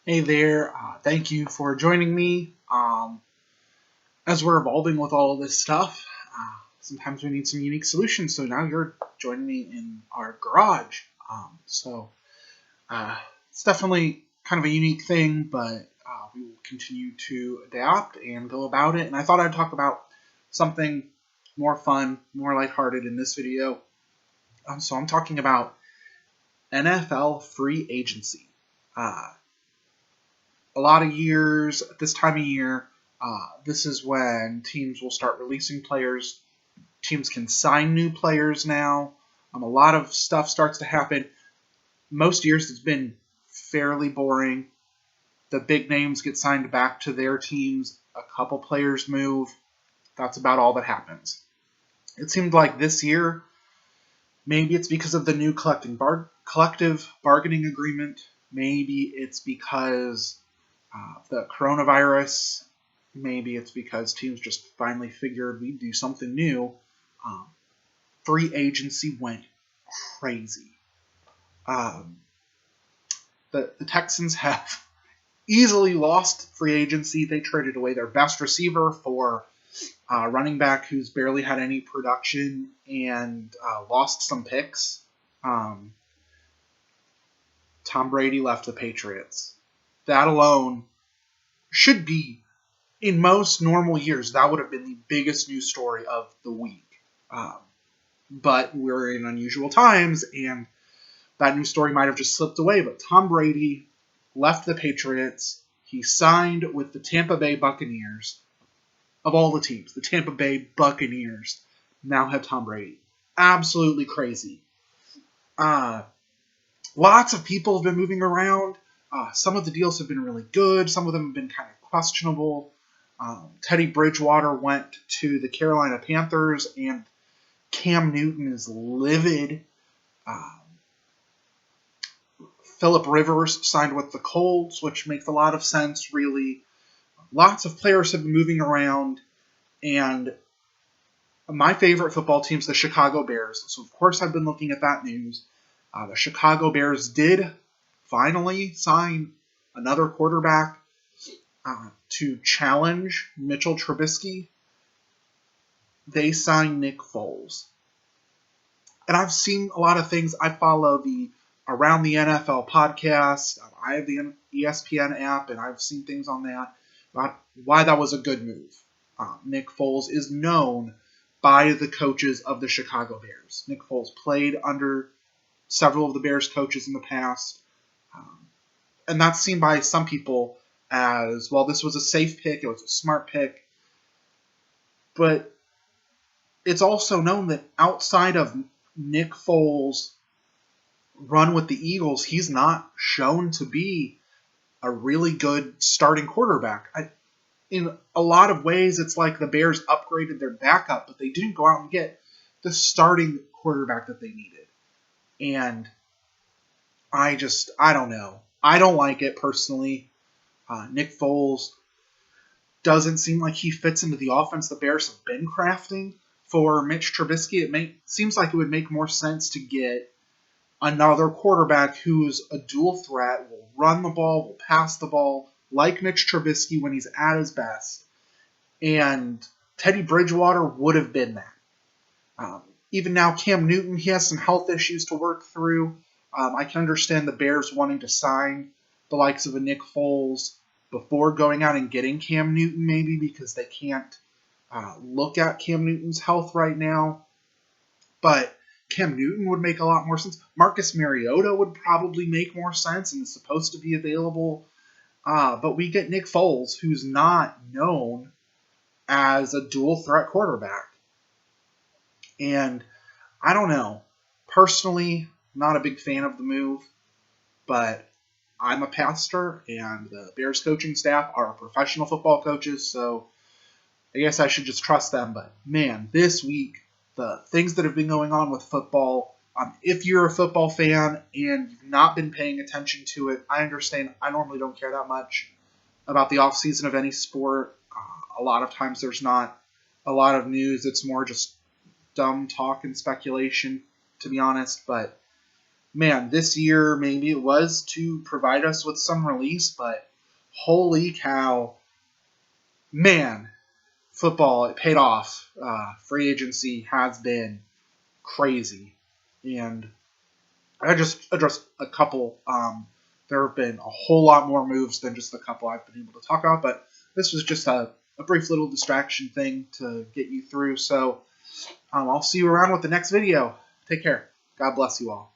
Hey there, thank you for joining me. As we're evolving with all of this stuff, sometimes we need some unique solutions. So now you're joining me in our garage. So it's definitely kind of a unique thing, but we will continue to adapt and go about it. And I thought I'd talk about something more fun, more lighthearted in this video. So I'm talking about NFL free agency. Uh, a lot of years at this time of year, this is when teams will start releasing players. Teams can sign new players now. A lot of stuff starts to happen. Most years it's been fairly boring. The big names get signed back to their teams. A couple players move. That's about all that happens. It seemed like this year, maybe it's because of the new collective bargaining agreement. Maybe it's because the coronavirus. Maybe it's because teams just finally figured we'd do something new. Um, Free agency went crazy. Um, the Texans have easily lost free agency. They traded away their best receiver for a running back who's barely had any production and lost some picks. Um, Tom Brady left the Patriots. That alone should be, in most normal years, that would have been the biggest news story of the week. Um, but we're in unusual times, and that news story might have just slipped away. But Tom Brady left the Patriots. He signed with the Tampa Bay Buccaneers. Of all the teams, the Tampa Bay Buccaneers now have Tom Brady. Absolutely crazy. Lots of people have been moving around. Some of the deals have been really good. Some of them have been kind of questionable. Teddy Bridgewater went to the Carolina Panthers, and Cam Newton is livid. Philip Rivers signed with the Colts, which makes a lot of sense, really. Lots of players have been moving around, and my favorite football team is the Chicago Bears. So, of course, I've been looking at that news. The Chicago Bears did finally sign another quarterback to challenge Mitchell Trubisky. They signed Nick Foles. And I've seen a lot of things. I follow the Around the NFL podcast. I have the ESPN app, and I've seen things on that about why that was a good move. Nick Foles is known by the coaches of the Chicago Bears. Nick Foles played under several of the Bears coaches in the past. And that's seen by some people as, well, this was a safe pick, it was a smart pick. But it's also known that outside of Nick Foles' run with the Eagles, he's not shown to be a really good starting quarterback. In a lot of ways, it's like the Bears upgraded their backup, but they didn't go out and get the starting quarterback that they needed. And I don't know. I don't like it personally. Nick Foles doesn't seem like he fits into the offense the Bears have been crafting for Mitch Trubisky. Seems like it would make more sense to get another quarterback who's a dual threat, will run the ball, will pass the ball, like Mitch Trubisky when he's at his best. And Teddy Bridgewater would have been that. Even now, Cam Newton, he has some health issues to work through. I can understand the Bears wanting to sign the likes of a Nick Foles before going out and getting Cam Newton, maybe because they can't look at Cam Newton's health right now. But Cam Newton would make a lot more sense. Marcus Mariota would probably make more sense and is supposed to be available. But we get Nick Foles, who's not known as a dual threat quarterback. And I don't know. Personally, not a big fan of the move, but I'm a pastor, and the Bears coaching staff are professional football coaches, so I guess I should just trust them. But man, this week, the things that have been going on with football, if you're a football fan and you've not been paying attention to it, I understand. I normally don't care that much about the offseason of any sport. A lot of times there's not a lot of news. It's more just dumb talk and speculation, to be honest. But man, this year maybe it was to provide us with some release, but holy cow, man, football, it paid off. Free agency has been crazy. And I just addressed a couple. There have been a whole lot more moves than just the couple I've been able to talk about, but this was just a brief little distraction thing to get you through. So I'll see you around with the next video. Take care. God bless you all.